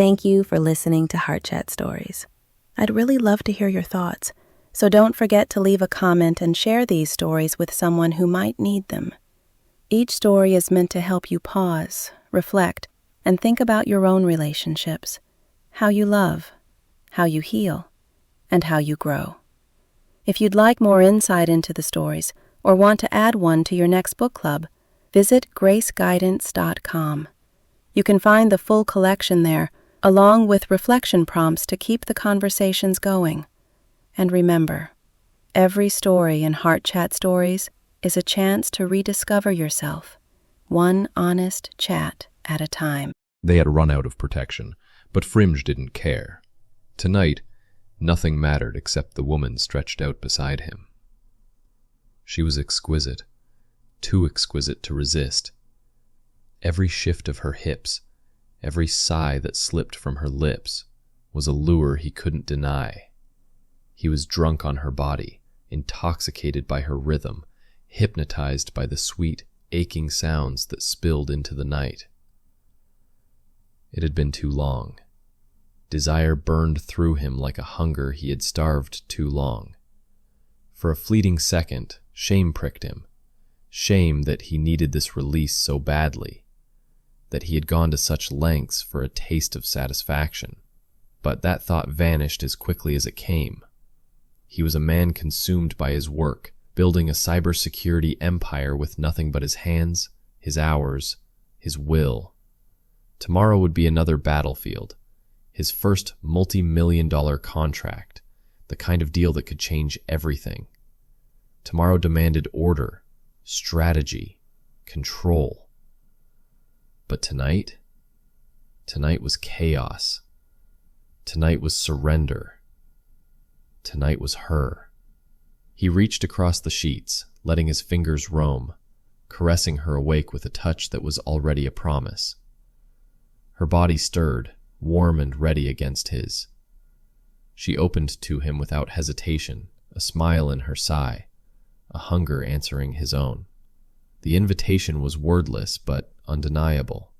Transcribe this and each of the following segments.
Thank you for listening to Heart Chat Stories. I'd really love to hear your thoughts, so don't forget to leave a comment and share these stories with someone who might need them. Each story is meant to help you pause, reflect, and think about your own relationships, how you love, how you heal, and how you grow. If you'd like more insight into the stories or want to add one to your next book club, visit graceguidance.com. You can find the full collection there, along with reflection prompts to keep the conversations going. And remember, every story in Heart Chat Stories is a chance to rediscover yourself, one honest chat at a time. They had run out of protection, but Fringe didn't care. Tonight, nothing mattered except the woman stretched out beside him. She was exquisite, too exquisite to resist. Every shift of her hips, every sigh that slipped from her lips, was a lure he couldn't deny. He was drunk on her body, intoxicated by her rhythm, hypnotized by the sweet, aching sounds that spilled into the night. It had been too long. Desire burned through him like a hunger he had starved too long. For a fleeting second, shame pricked him. Shame that he needed this release so badly, that he had gone to such lengths for a taste of satisfaction. But that thought vanished as quickly as it came. He was a man consumed by his work, building a cybersecurity empire with nothing but his hands, his hours, his will. Tomorrow would be another battlefield, his first multi-million-dollar contract, the kind of deal that could change everything. Tomorrow demanded order, strategy, control. But tonight was chaos. Tonight was surrender. Tonight was her. He reached across the sheets, letting his fingers roam, caressing her awake with a touch that was already a promise. Her body stirred, warm and ready against his. She opened to him without hesitation, a smile in her sigh, a hunger answering his own. The invitation was wordless but undeniable.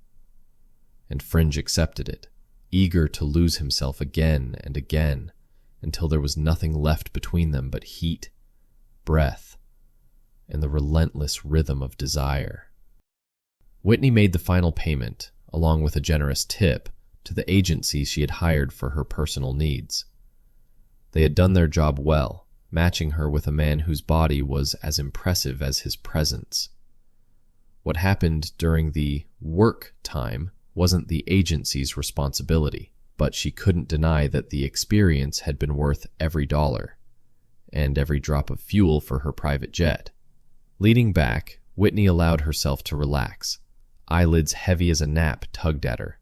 And Fringe accepted it, eager to lose himself again and again, until there was nothing left between them but heat, breath, and the relentless rhythm of desire. Whitney made the final payment, along with a generous tip, to the agency she had hired for her personal needs. They had done their job well, matching her with a man whose body was as impressive as his presence. What happened during the work time wasn't the agency's responsibility, but she couldn't deny that the experience had been worth every dollar, and every drop of fuel for her private jet. Leaning back, Whitney allowed herself to relax. Eyelids heavy as a nap tugged at her.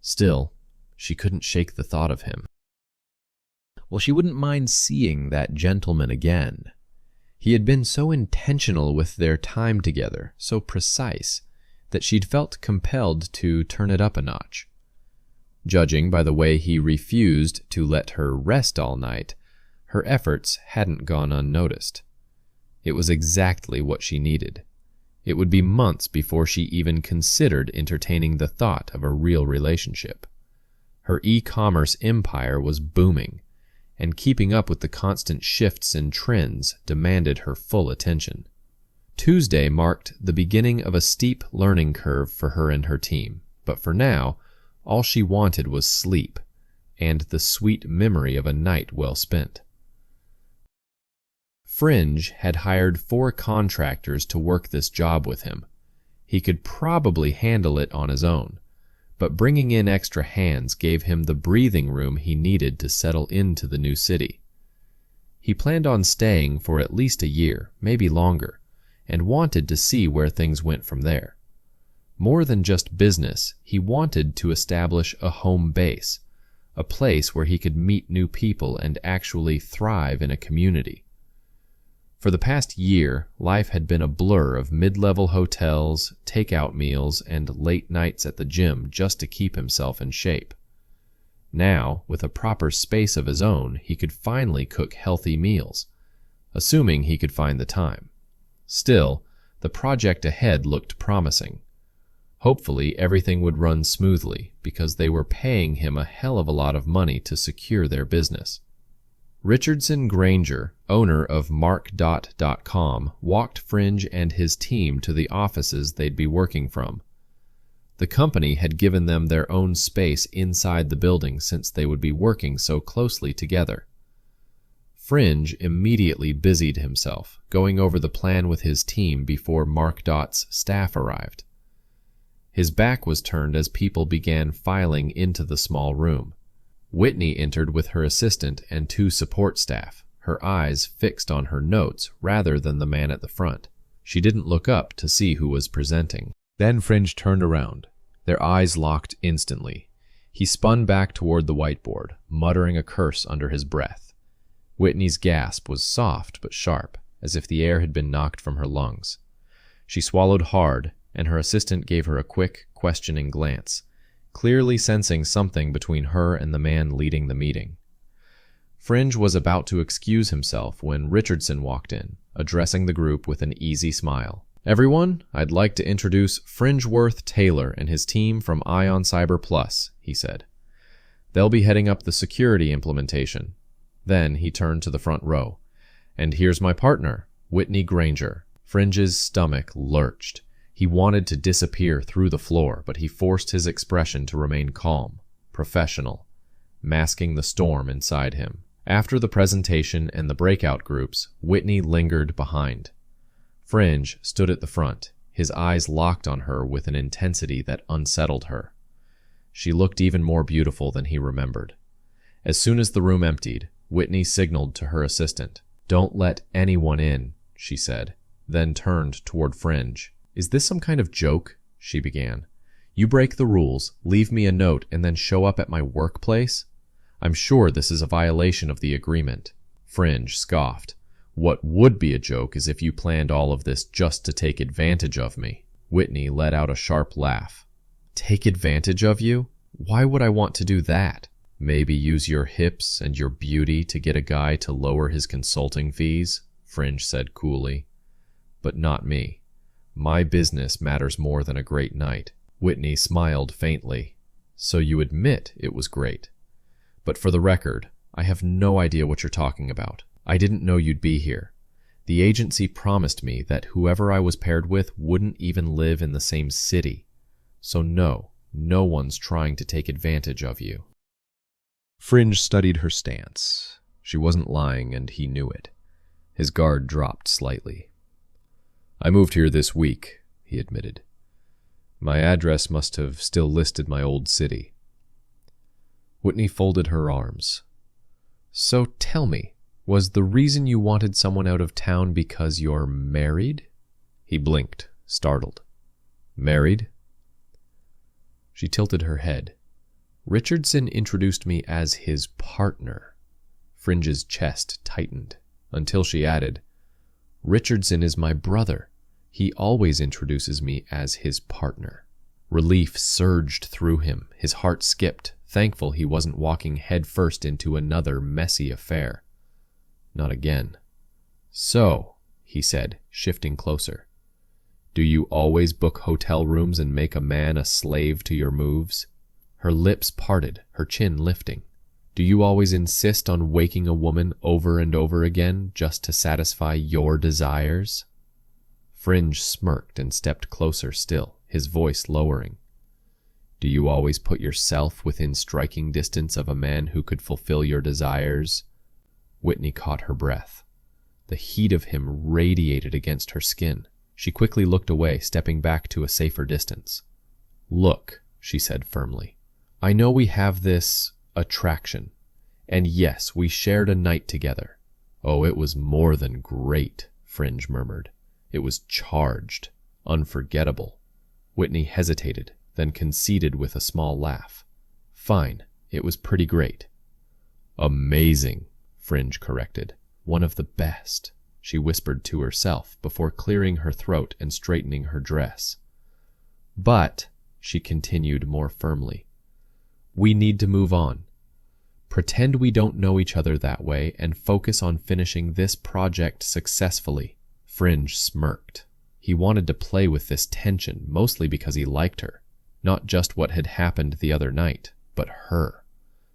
Still, she couldn't shake the thought of him. Well, she wouldn't mind seeing that gentleman again. He had been so intentional with their time together, so precise, that she'd felt compelled to turn it up a notch. Judging by the way he refused to let her rest all night, her efforts hadn't gone unnoticed. It was exactly what she needed. It would be months before she even considered entertaining the thought of a real relationship. Her e-commerce empire was booming, and keeping up with the constant shifts and trends demanded her full attention. Tuesday marked the beginning of a steep learning curve for her and her team, but for now, all she wanted was sleep, and the sweet memory of a night well spent. Fringe had hired 4 contractors to work this job with him. He could probably handle it on his own, but bringing in extra hands gave him the breathing room he needed to settle into the new city. He planned on staying for at least a year, maybe longer, and wanted to see where things went from there. More than just business, he wanted to establish a home base, a place where he could meet new people and actually thrive in a community. For the past year, life had been a blur of mid-level hotels, takeout meals, and late nights at the gym just to keep himself in shape. Now, with a proper space of his own, he could finally cook healthy meals, assuming he could find the time. Still, the project ahead looked promising. Hopefully, everything would run smoothly because they were paying him a hell of a lot of money to secure their business. Richardson Granger, owner of Mark.com, walked Fringe and his team to the offices they'd be working from. The company had given them their own space inside the building since they would be working so closely together. Fringe immediately busied himself, going over the plan with his team before Mark.'s staff arrived. His back was turned as people began filing into the small room. Whitney entered with her assistant and 2 support staff, her eyes fixed on her notes rather than the man at the front. She didn't look up to see who was presenting. Then Fringe turned around. Their eyes locked instantly. He spun back toward the whiteboard, muttering a curse under his breath. Whitney's gasp was soft but sharp, as if the air had been knocked from her lungs. She swallowed hard, and her assistant gave her a quick, questioning glance, clearly sensing something between her and the man leading the meeting. Fringe was about to excuse himself when Richardson walked in, addressing the group with an easy smile. "Everyone, I'd like to introduce Fringeworth Taylor and his team from Ion Cyber Plus," he said. "They'll be heading up the security implementation." Then he turned to the front row. "And here's my partner, Whitney Granger." Fringe's stomach lurched. He wanted to disappear through the floor, but he forced his expression to remain calm, professional, masking the storm inside him. After the presentation and the breakout groups, Whitney lingered behind. Fringe stood at the front, his eyes locked on her with an intensity that unsettled her. She looked even more beautiful than he remembered. As soon as the room emptied, Whitney signaled to her assistant. "Don't let anyone in," she said, then turned toward Fringe. "Is this some kind of joke?" she began. "You break the rules, leave me a note, and then show up at my workplace? I'm sure this is a violation of the agreement." Fringe scoffed. "What would be a joke is if you planned all of this just to take advantage of me." Whitney let out a sharp laugh. "Take advantage of you? Why would I want to do that? Maybe use your hips and your beauty to get a guy to lower his consulting fees," Fringe said coolly. "But not me. My business matters more than a great night." Whitney smiled faintly. "So you admit it was great. But for the record, I have no idea what you're talking about. I didn't know you'd be here. The agency promised me that whoever I was paired with wouldn't even live in the same city. So no one's trying to take advantage of you." Fringe studied her stance. She wasn't lying, and he knew it. His guard dropped slightly. "I moved here this week," he admitted. "My address must have still listed my old city." Whitney folded her arms. "So tell me, was the reason you wanted someone out of town because you're married?" He blinked, startled. "Married?" She tilted her head. "Richardson introduced me as his partner." Fringe's chest tightened, until she added, "Richardson is my brother. He always introduces me as his partner." Relief surged through him. His heart skipped, thankful he wasn't walking headfirst into another messy affair. Not again. "So," he said, shifting closer, "do you always book hotel rooms and make a man a slave to your moves?" Her lips parted, her chin lifting. "Do you always insist on waking a woman over and over again just to satisfy your desires?" Fringe smirked and stepped closer still, his voice lowering. "Do you always put yourself within striking distance of a man who could fulfill your desires?" Whitney caught her breath. The heat of him radiated against her skin. She quickly looked away, stepping back to a safer distance. "Look," she said firmly, "I know we have this attraction. And yes, we shared a night together." "Oh, it was more than great," Fringe murmured. "It was charged, unforgettable." Whitney hesitated, then conceded with a small laugh. "Fine, it was pretty great." "Amazing," Fringe corrected. "One of the best," she whispered to herself before clearing her throat and straightening her dress. "But," she continued more firmly, "we need to move on. Pretend we don't know each other that way and focus on finishing this project successfully." Fringe smirked. He wanted to play with this tension, mostly because he liked her. Not just what had happened the other night, but her.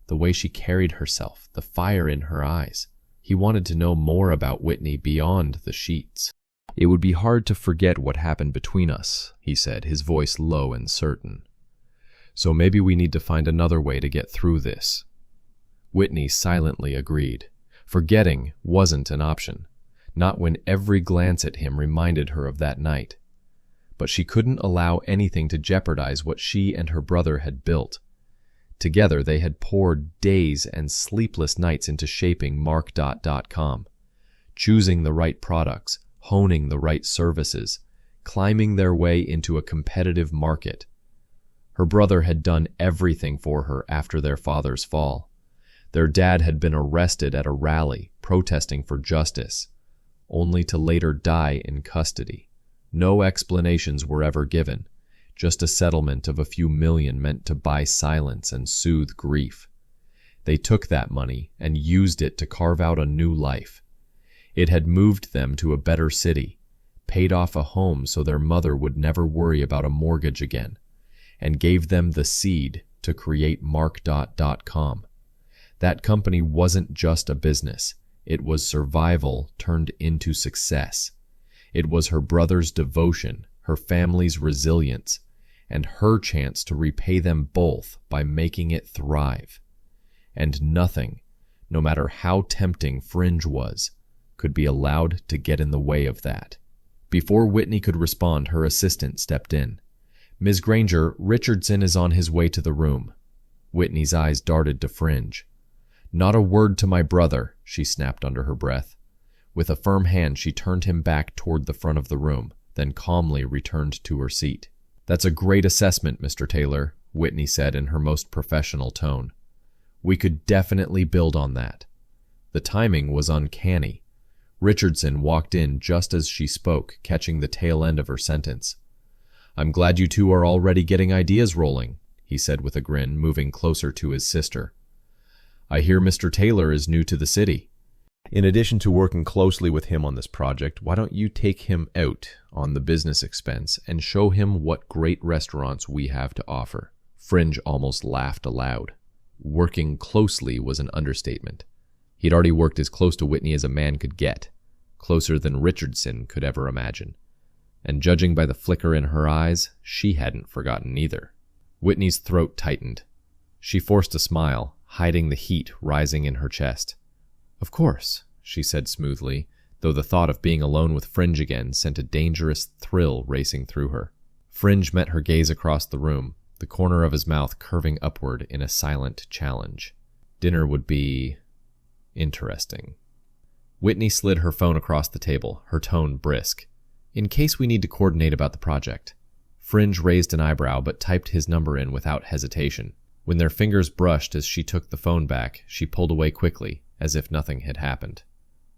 The way she carried herself, the fire in her eyes. He wanted to know more about Whitney beyond the sheets. "It would be hard to forget what happened between us," he said, his voice low and certain. "So maybe we need to find another way to get through this." Whitney silently agreed. Forgetting wasn't an option, not when every glance at him reminded her of that night. But she couldn't allow anything to jeopardize what she and her brother had built. Together they had poured days and sleepless nights into shaping Mark.com, choosing the right products, honing the right services, climbing their way into a competitive market. Her brother had done everything for her after their father's fall. Their dad had been arrested at a rally, protesting for justice, only to later die in custody. No explanations were ever given, just a settlement of a few million meant to buy silence and soothe grief. They took that money and used it to carve out a new life. It had moved them to a better city, paid off a home so their mother would never worry about a mortgage again, and gave them the seed to create Mark.com. That company wasn't just a business. It was survival turned into success. It was her brother's devotion, her family's resilience, and her chance to repay them both by making it thrive. And nothing, no matter how tempting Fringe was, could be allowed to get in the way of that. Before Whitney could respond, her assistant stepped in. "Ms. Granger, Richardson is on his way to the room." Whitney's eyes darted to Fringe. "Not a word to my brother," she snapped under her breath. With a firm hand, she turned him back toward the front of the room, then calmly returned to her seat. "That's a great assessment, Mr. Taylor," Whitney said in her most professional tone. "We could definitely build on that." The timing was uncanny. Richardson walked in just as she spoke, catching the tail end of her sentence. "I'm glad you two are already getting ideas rolling," he said with a grin, moving closer to his sister. "I hear Mr. Taylor is new to the city. In addition to working closely with him on this project, why don't you take him out on the business expense and show him what great restaurants we have to offer?" Fringe almost laughed aloud. Working closely was an understatement. He'd already worked as close to Whitney as a man could get, closer than Richardson could ever imagine. And judging by the flicker in her eyes, she hadn't forgotten either. Whitney's throat tightened. She forced a smile, hiding the heat rising in her chest. "Of course," she said smoothly, though the thought of being alone with Fringe again sent a dangerous thrill racing through her. Fringe met her gaze across the room, the corner of his mouth curving upward in a silent challenge. Dinner would be interesting. Whitney slid her phone across the table, her tone brisk. "In case we need to coordinate about the project." Fringe raised an eyebrow but typed his number in without hesitation. When their fingers brushed as she took the phone back, she pulled away quickly, as if nothing had happened.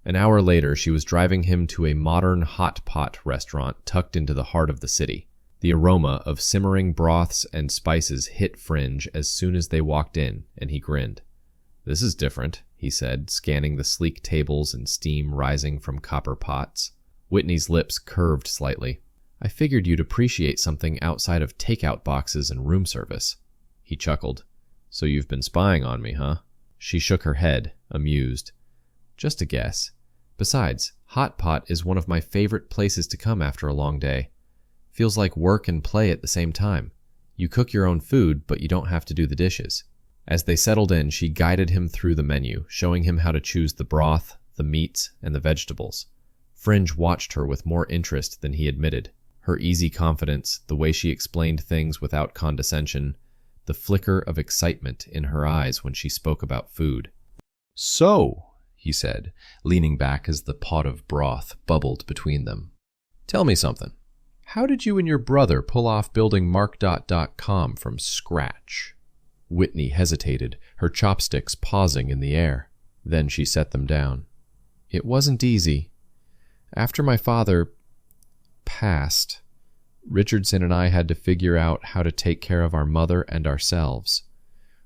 An hour later, she was driving him to a modern hot pot restaurant tucked into the heart of the city. The aroma of simmering broths and spices hit Fringe as soon as they walked in, and he grinned. "This is different," he said, scanning the sleek tables and steam rising from copper pots. Whitney's lips curved slightly. "I figured you'd appreciate something outside of takeout boxes and room service." He chuckled. "So you've been spying on me, huh?" She shook her head, amused. "Just a guess. Besides, Hot Pot is one of my favorite places to come after a long day. Feels like work and play at the same time. You cook your own food, but you don't have to do the dishes." As they settled in, she guided him through the menu, showing him how to choose the broth, the meats, and the vegetables. Fringe watched her with more interest than he admitted. Her easy confidence, the way she explained things without condescension, the flicker of excitement in her eyes when she spoke about food. "So," he said, leaning back as the pot of broth bubbled between them. "Tell me something. How did you and your brother pull off building Mark.com from scratch?" Whitney hesitated, her chopsticks pausing in the air. Then she set them down. "It wasn't easy. After my father passed, Richardson and I had to figure out how to take care of our mother and ourselves.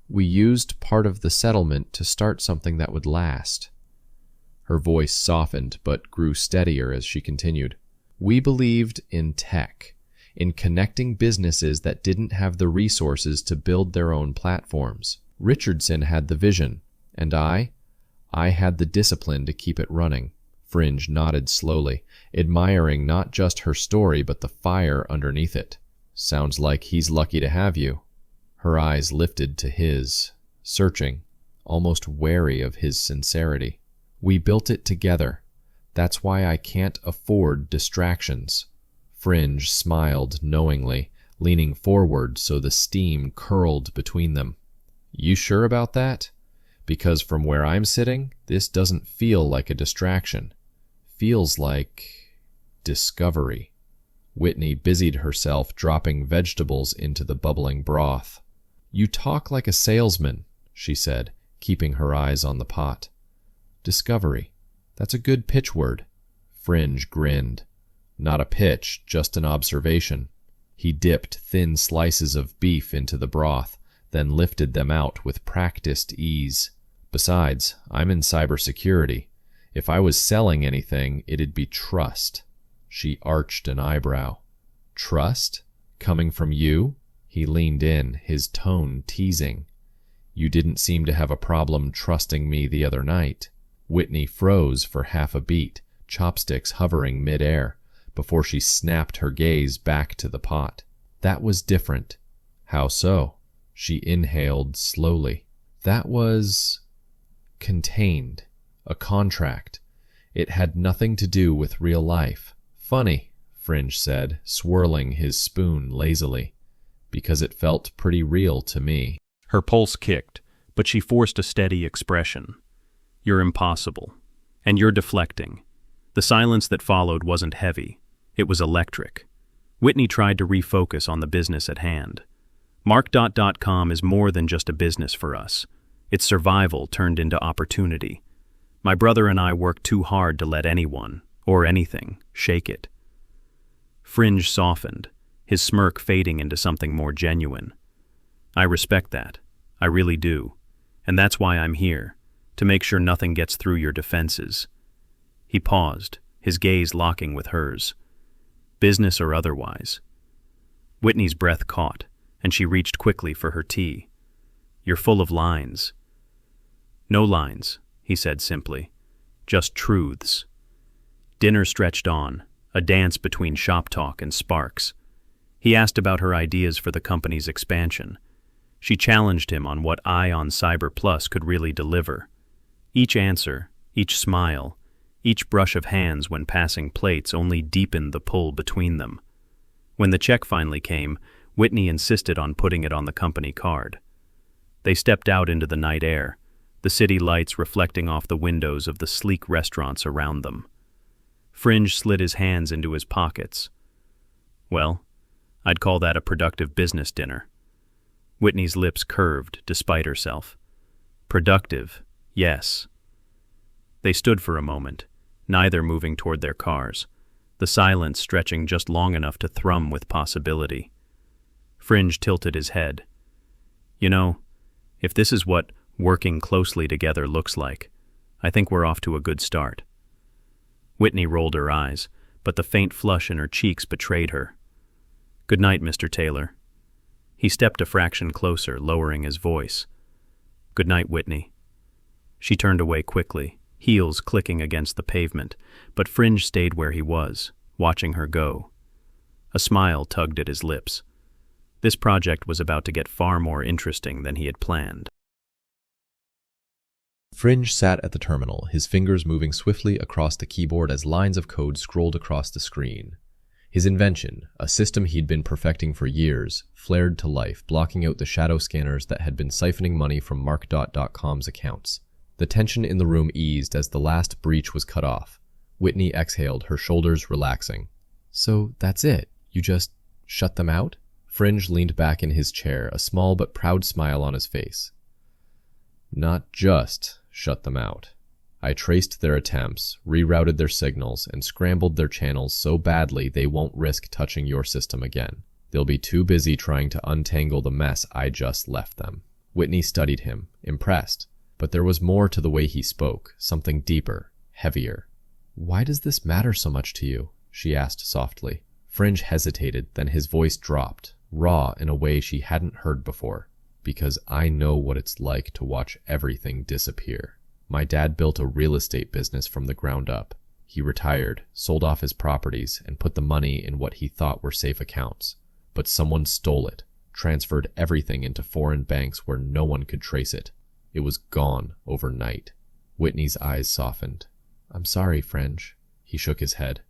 We used part of the settlement to start something that would last." Her voice softened but grew steadier as she continued. We believed in tech, in connecting businesses that didn't have the resources to build their own platforms. Richardson had the vision, and I had the discipline to keep it running. Fringe nodded slowly, admiring not just her story but the fire underneath it. Sounds like he's lucky to have you. Her eyes lifted to his, searching, almost wary of his sincerity. We built it together. That's why I can't afford distractions. Fringe smiled knowingly, leaning forward so the steam curled between them. You sure about that? Because from where I'm sitting, this doesn't feel like a distraction. Feels like discovery. Whitney busied herself dropping vegetables into the bubbling broth. You talk like a salesman, she said, keeping her eyes on the pot. Discovery. That's a good pitch word. Fringe grinned. Not a pitch, just an observation. He dipped thin slices of beef into the broth, then lifted them out with practiced ease. Besides, I'm in cybersecurity. If I was selling anything, it'd be trust. She arched an eyebrow. Trust? Coming from you? He leaned in, his tone teasing. You didn't seem to have a problem trusting me the other night. Whitney froze for half a beat, chopsticks hovering mid-air, before she snapped her gaze back to the pot. That was different. How so? She inhaled slowly. That was contained. A contract. It had nothing to do with real life. Funny, Fringe said, swirling his spoon lazily, because it felt pretty real to me. Her pulse kicked, but she forced a steady expression. You're impossible. And you're deflecting. The silence that followed wasn't heavy. It was electric. Whitney tried to refocus on the business at hand. Mark.com is more than just a business for us. It's survival turned into opportunity. My brother and I worked too hard to let anyone, or anything, shake it. Fringe softened, his smirk fading into something more genuine. I respect that. I really do. And that's why I'm here, to make sure nothing gets through your defenses. He paused, his gaze locking with hers. Business or otherwise. Whitney's breath caught, and she reached quickly for her tea. You're full of lines. No lines, he said simply. Just truths. Dinner stretched on, a dance between shop talk and sparks. He asked about her ideas for the company's expansion. She challenged him on what Eye on Cyber Plus could really deliver. Each answer, each smile, each brush of hands when passing plates only deepened the pull between them. When the check finally came, Whitney insisted on putting it on the company card. They stepped out into the night air, the city lights reflecting off the windows of the sleek restaurants around them. Fringe slid his hands into his pockets. Well, I'd call that a productive business dinner. Whitney's lips curved despite herself. Productive, yes. They stood for a moment, neither moving toward their cars, the silence stretching just long enough to thrum with possibility. Fringe tilted his head. You know, if this is what working closely together looks like, I think we're off to a good start. Whitney rolled her eyes, but the faint flush in her cheeks betrayed her. Good night, Mr. Taylor. He stepped a fraction closer, lowering his voice. Good night, Whitney. She turned away quickly, heels clicking against the pavement, but Fringe stayed where he was, watching her go. A smile tugged at his lips. This project was about to get far more interesting than he had planned. Fringe sat at the terminal, his fingers moving swiftly across the keyboard as lines of code scrolled across the screen. His invention, a system he'd been perfecting for years, flared to life, blocking out the shadow scanners that had been siphoning money from Mark.com's accounts. The tension in the room eased as the last breach was cut off. Whitney exhaled, her shoulders relaxing. So that's it? You just shut them out? Fringe leaned back in his chair, a small but proud smile on his face. Not just shut them out. I traced their attempts, rerouted their signals, and scrambled their channels so badly they won't risk touching your system again. They'll be too busy trying to untangle the mess I just left them. Whitney studied him, impressed, but there was more to the way he spoke, something deeper, heavier. Why does this matter so much to you? she asked softly. Fringe hesitated, then his voice dropped, raw in a way she hadn't heard before. Because I know what it's like to watch everything disappear. My dad built a real estate business from the ground up. He retired, sold off his properties, and put the money in what he thought were safe accounts. But someone stole it, transferred everything into foreign banks where no one could trace it. It was gone overnight. Whitney's eyes softened. I'm sorry, Fringe. He shook his head.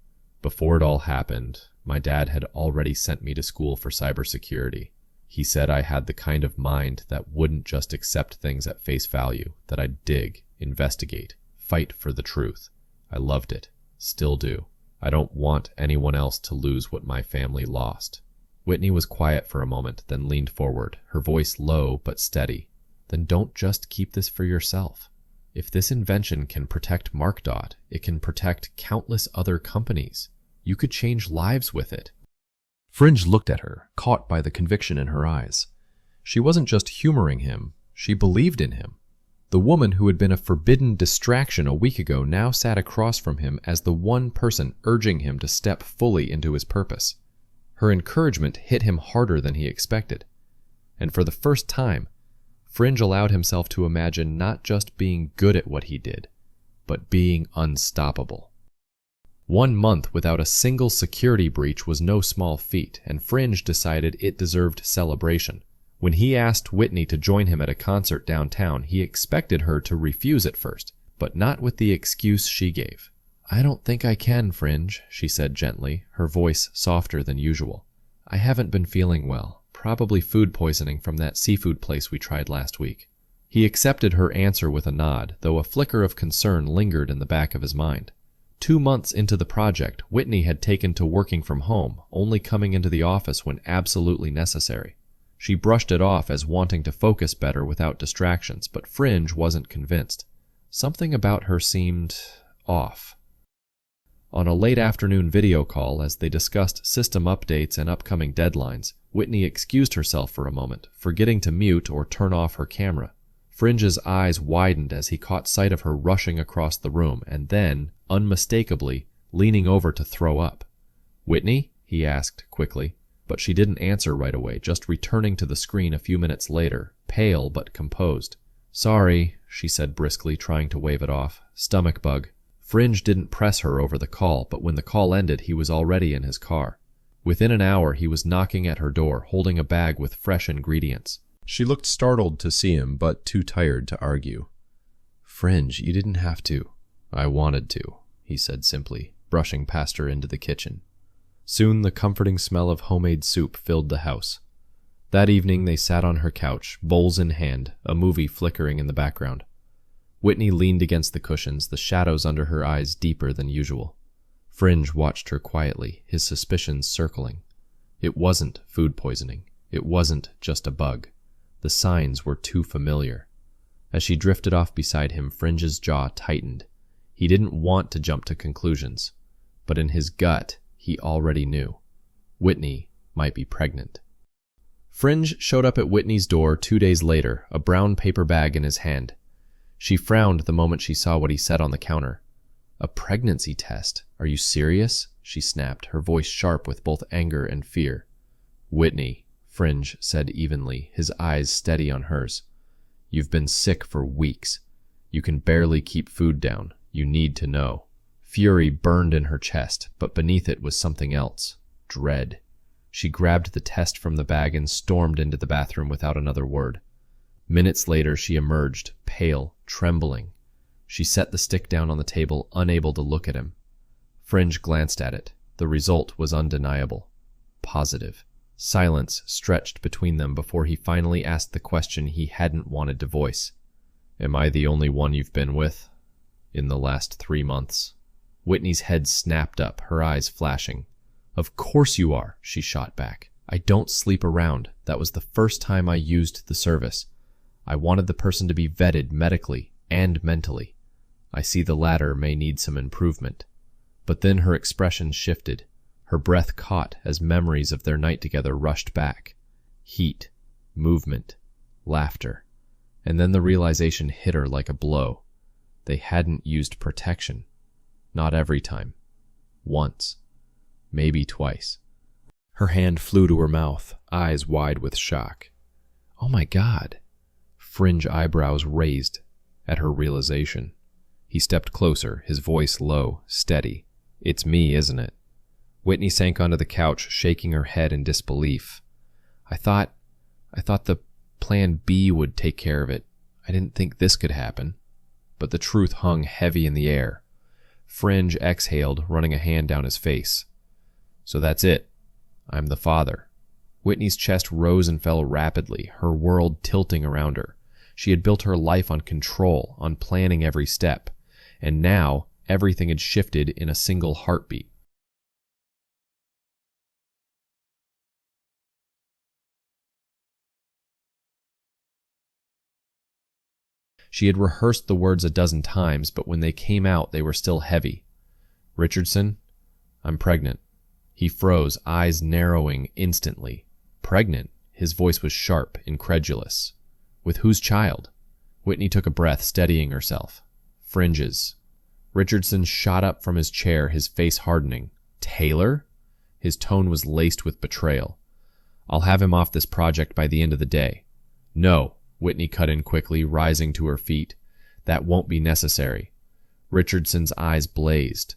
Before it all happened, my dad had already sent me to school for cybersecurity. He said I had the kind of mind that wouldn't just accept things at face value, that I'd dig, investigate, fight for the truth. I loved it. Still do. I don't want anyone else to lose what my family lost. Whitney was quiet for a moment, then leaned forward, her voice low but steady. Then don't just keep this for yourself. If this invention can protect MarkDot, it can protect countless other companies. You could change lives with it. Fringe looked at her, caught by the conviction in her eyes. She wasn't just humoring him, she believed in him. The woman who had been a forbidden distraction a week ago now sat across from him as the one person urging him to step fully into his purpose. Her encouragement hit him harder than he expected. And for the first time, Fringe allowed himself to imagine not just being good at what he did, but being unstoppable. 1 month without a single security breach was no small feat, and Fringe decided it deserved celebration. When he asked Whitney to join him at a concert downtown, he expected her to refuse at first, but not with the excuse she gave. I don't think I can, Fringe, she said gently, her voice softer than usual. I haven't been feeling well, probably food poisoning from that seafood place we tried last week. He accepted her answer with a nod, though a flicker of concern lingered in the back of his mind. 2 months into the project, Whitney had taken to working from home, only coming into the office when absolutely necessary. She brushed it off as wanting to focus better without distractions, but Fringe wasn't convinced. Something about her seemed off. On a late afternoon video call, as they discussed system updates and upcoming deadlines, Whitney excused herself for a moment, forgetting to mute or turn off her camera. Fringe's eyes widened as he caught sight of her rushing across the room and then, unmistakably, leaning over to throw up. Whitney? He asked quickly, but she didn't answer right away, just returning to the screen a few minutes later, pale but composed. Sorry, she said briskly, trying to wave it off. Stomach bug. Fringe didn't press her over the call, but when the call ended, he was already in his car. Within an hour, he was knocking at her door, holding a bag with fresh ingredients. She looked startled to see him, but too tired to argue. Fringe, you didn't have to. I wanted to, he said simply, brushing past her into the kitchen. Soon the comforting smell of homemade soup filled the house. That evening they sat on her couch, bowls in hand, a movie flickering in the background. Whitney leaned against the cushions, the shadows under her eyes deeper than usual. Fringe watched her quietly, his suspicions circling. It wasn't food poisoning. It wasn't just a bug. The signs were too familiar. As she drifted off beside him, Fringe's jaw tightened. He didn't want to jump to conclusions, but in his gut, he already knew. Whitney might be pregnant. Fringe showed up at Whitney's door 2 days later, a brown paper bag in his hand. She frowned the moment she saw what he said on the counter. A pregnancy test? Are you serious? She snapped, her voice sharp with both anger and fear. Whitney, Fringe said evenly, his eyes steady on hers. You've been sick for weeks. You can barely keep food down. You need to know. Fury burned in her chest, but beneath it was something else. Dread. She grabbed the test from the bag and stormed into the bathroom without another word. Minutes later, she emerged, pale, trembling. She set the stick down on the table, unable to look at him. Fringe glanced at it. The result was undeniable. Positive. Silence stretched between them before he finally asked the question he hadn't wanted to voice. Am I the only one you've been with? In the last 3 months? Whitney's head snapped up, her eyes flashing. Of course you are, she shot back. I don't sleep around. That was the first time I used the service. I wanted the person to be vetted medically and mentally. I see the latter may need some improvement. But then her expression shifted. Her breath caught as memories of their night together rushed back. Heat, movement, laughter. And then the realization hit her like a blow. They hadn't used protection. Not every time. Once. maybe twice. Her hand flew to her mouth, eyes wide with shock. Oh my God. Fringe eyebrows raised at her realization. He stepped closer, his voice low, steady. It's me, isn't it? Whitney sank onto the couch, shaking her head in disbelief. I thought the plan B would take care of it. I didn't think this could happen. But the truth hung heavy in the air. Fringe exhaled, running a hand down his face. So that's it. I'm the father. Whitney's chest rose and fell rapidly, her world tilting around her. She had built her life on control, on planning every step. And now, everything had shifted in a single heartbeat. She had rehearsed the words a dozen times, but when they came out, they were still heavy. Richardson, I'm pregnant. He froze, eyes narrowing instantly. Pregnant? His voice was sharp, incredulous. With whose child? Whitney took a breath, steadying herself. Fringe's. Richardson shot up from his chair, his face hardening. Taylor? His tone was laced with betrayal. I'll have him off this project by the end of the day. No. Whitney cut in quickly, rising to her feet. That won't be necessary. Richardson's eyes blazed.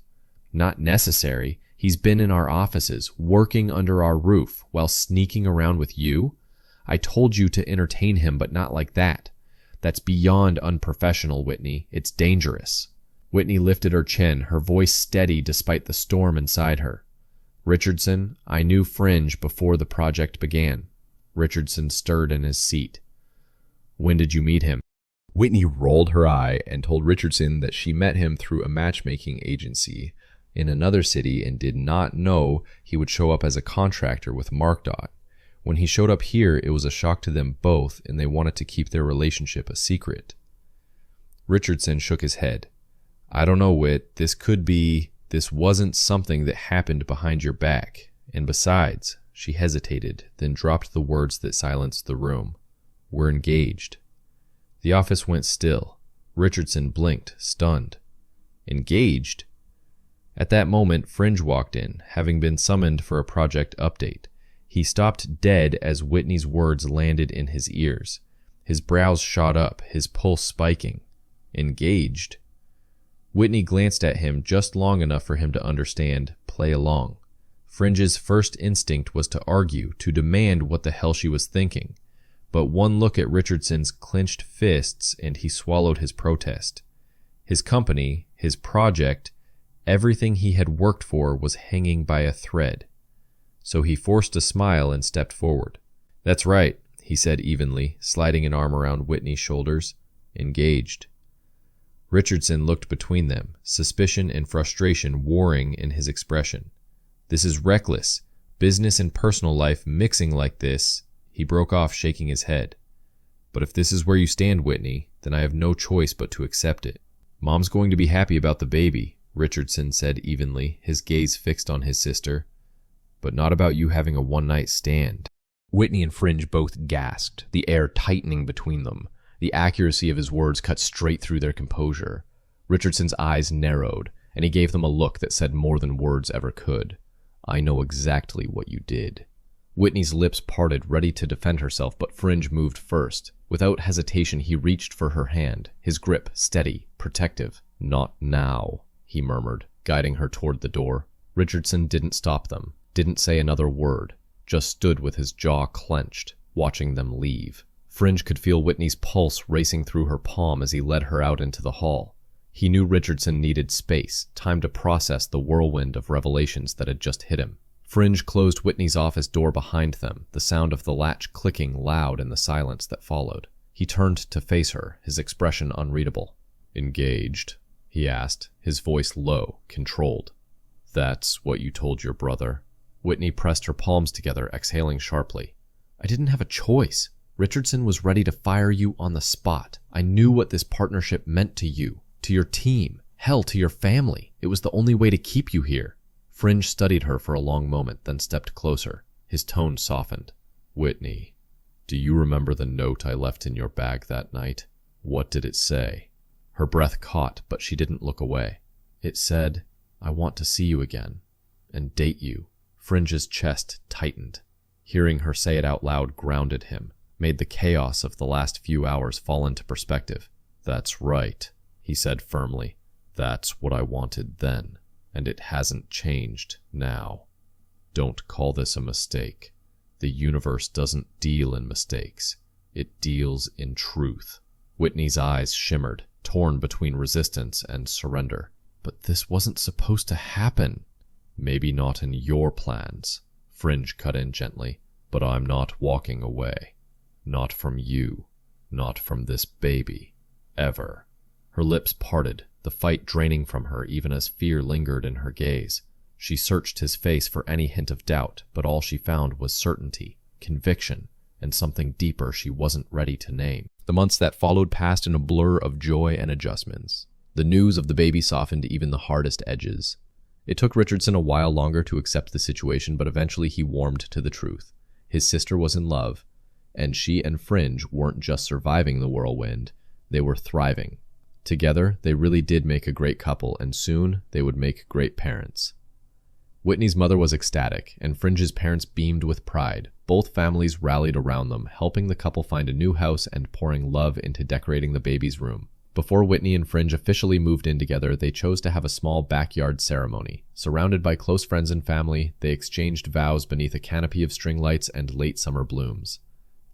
Not necessary? He's been in our offices, working under our roof, while sneaking around with you? I told you to entertain him, but not like that. That's beyond unprofessional, Whitney. It's dangerous. Whitney lifted her chin, her voice steady despite the storm inside her. Richardson, I knew Fringe before the project began. Richardson stirred in his seat. When did you meet him? Whitney rolled her eye and told Richardson that she met him through a matchmaking agency in another city and did not know he would show up as a contractor with MarkDot. When he showed up here, it was a shock to them both, and they wanted to keep their relationship a secret. Richardson shook his head. I don't know, Whit. This wasn't something that happened behind your back. And besides, she hesitated, then dropped the words that silenced the room. We're engaged. The office went still. Richardson blinked, stunned. Engaged? At that moment, Fringe walked in, having been summoned for a project update. He stopped dead as Whitney's words landed in his ears. His brows shot up, his pulse spiking. Engaged? Whitney glanced at him just long enough for him to understand, play along. Fringe's first instinct was to argue, to demand what the hell she was thinking. But one look at Richardson's clenched fists and he swallowed his protest. His company, his project, everything he had worked for was hanging by a thread. So he forced a smile and stepped forward. That's right, he said evenly, sliding an arm around Whitney's shoulders. Engaged. Richardson looked between them, suspicion and frustration warring in his expression. This is reckless. Business and personal life mixing like this. He broke off, shaking his head. But if this is where you stand, Whitney, then I have no choice but to accept it. Mom's going to be happy about the baby, Richardson said evenly, his gaze fixed on his sister. But not about you having a one-night stand. Whitney and Fringe both gasped, the air tightening between them. The accuracy of his words cut straight through their composure. Richardson's eyes narrowed, and he gave them a look that said more than words ever could. I know exactly what you did. Whitney's lips parted, ready to defend herself, but Fringe moved first. Without hesitation, he reached for her hand, his grip steady, protective. Not now, he murmured, guiding her toward the door. Richardson didn't stop them, didn't say another word, just stood with his jaw clenched, watching them leave. Fringe could feel Whitney's pulse racing through her palm as he led her out into the hall. He knew Richardson needed space, time to process the whirlwind of revelations that had just hit him. Fringe closed Whitney's office door behind them, the sound of the latch clicking loud in the silence that followed. He turned to face her, his expression unreadable. Engaged? He asked, his voice low, controlled. That's what you told your brother? Whitney pressed her palms together, exhaling sharply. I didn't have a choice. Richardson was ready to fire you on the spot. I knew what this partnership meant to you, to your team, hell, to your family. It was the only way to keep you here. Fringe studied her for a long moment, then stepped closer. His tone softened. Whitney, do you remember the note I left in your bag that night? What did it say? Her breath caught, but she didn't look away. It said, I want to see you again. and date you. Fringe's chest tightened. Hearing her say it out loud grounded him, made the chaos of the last few hours fall into perspective. That's right, he said firmly. That's what I wanted then, and it hasn't changed now. Don't call this a mistake. The universe doesn't deal in mistakes. It deals in truth. Whitney's eyes shimmered, torn between resistance and surrender. But this wasn't supposed to happen. Maybe not in your plans, Fringe cut in gently, but I'm not walking away. Not from you. Not from this baby. Ever. Her lips parted, the fight draining from her even as fear lingered in her gaze. She searched his face for any hint of doubt, but all she found was certainty, conviction, and something deeper she wasn't ready to name. The months that followed passed in a blur of joy and adjustments. The news of the baby softened even the hardest edges. It took Richardson a while longer to accept the situation, but eventually he warmed to the truth. His sister was in love, and she and Fringe weren't just surviving the whirlwind, they were thriving. Together, they really did make a great couple, and soon they would make great parents. Whitney's mother was ecstatic, and Fringe's parents beamed with pride. Both families rallied around them, helping the couple find a new house and pouring love into decorating the baby's room. Before Whitney and Fringe officially moved in together, they chose to have a small backyard ceremony. Surrounded by close friends and family, they exchanged vows beneath a canopy of string lights and late summer blooms.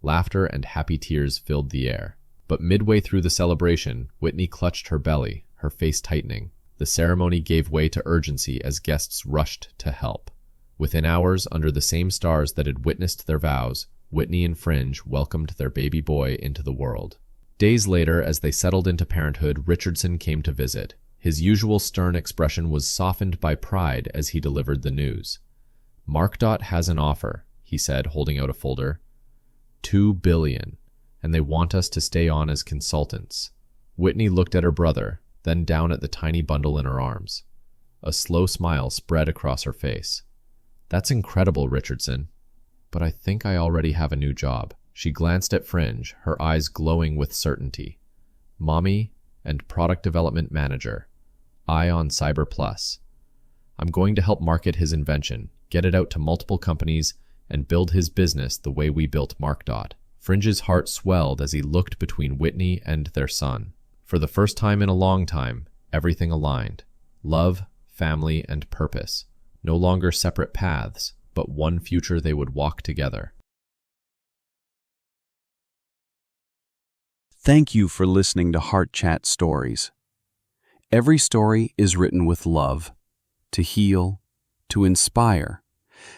Laughter and happy tears filled the air. But midway through the celebration, Whitney clutched her belly, her face tightening. The ceremony gave way to urgency as guests rushed to help. Within hours, under the same stars that had witnessed their vows, Whitney and Fringe welcomed their baby boy into the world. Days later, as they settled into parenthood, Richardson came to visit. His usual stern expression was softened by pride as he delivered the news. "Markdot has an offer," he said, holding out a folder. $2 billion, and they want us to stay on as consultants. Whitney looked at her brother, then down at the tiny bundle in her arms. A slow smile spread across her face. "That's incredible, Richardson, but I think I already have a new job." She glanced at Fringe, her eyes glowing with certainty. "Mommy and product development manager. Eye on Cyber Plus. I'm going to help market his invention, get it out to multiple companies, and build his business the way we built Markdot." Fringe's heart swelled as he looked between Whitney and their son. For the first time in a long time, everything aligned. Love, family, and purpose. No longer separate paths, but one future they would walk together. Thank you for listening to Heart Chat Stories. Every story is written with love, to heal, to inspire,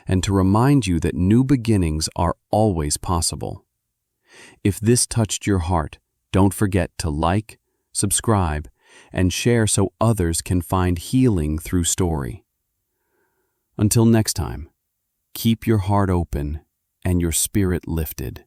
and to remind you that new beginnings are always possible. If this touched your heart, don't forget to like, subscribe, and share so others can find healing through story. Until next time, keep your heart open and your spirit lifted.